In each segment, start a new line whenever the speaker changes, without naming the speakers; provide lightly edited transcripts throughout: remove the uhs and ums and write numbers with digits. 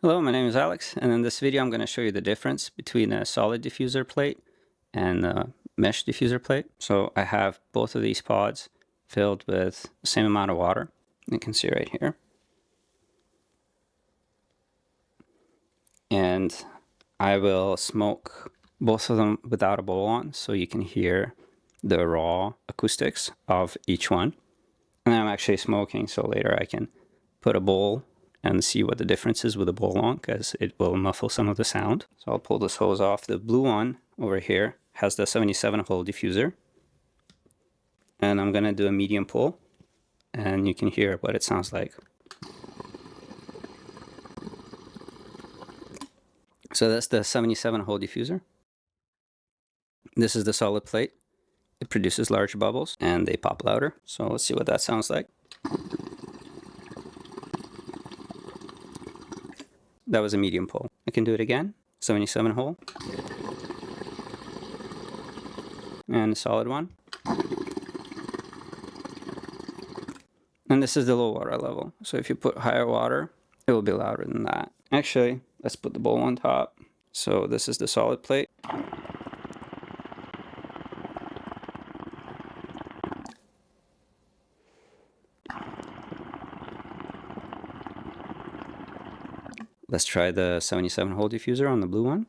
Hello, my name is Alex, and in this video I'm going to show you the difference between a solid diffuser plate and a mesh diffuser plate. So I have both of these pods filled with the same amount of water. You can see right here. And I will smoke both of them without a bowl on so you can hear the raw acoustics of each one. And I'm actually smoking, so later I can put a bowl and see what the difference is with the bowl on, because it will muffle some of the sound. So I'll pull this hose off. The blue one over here has the 77-hole diffuser. And I'm going to do a medium pull, and you can hear what it sounds like. So that's the 77-hole diffuser. This is the solid plate. It produces large bubbles, and they pop louder. So let's see what that sounds like. That was a medium pull. I can do it again. 77-hole. And a solid one. And this is the low water level. So if you put higher water, it will be louder than that. Actually, let's put the bowl on top. So this is the solid plate. Let's try the 77-hole diffuser on the blue one.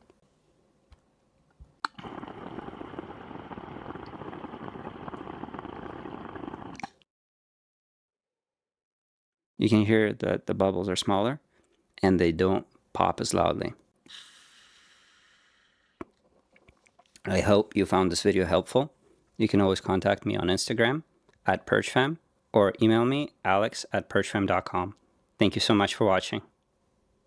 You can hear that the bubbles are smaller and they don't pop as loudly. I hope you found this video helpful. You can always contact me on Instagram @PurjFam or email me alex@PurjFam.com. Thank you so much for watching.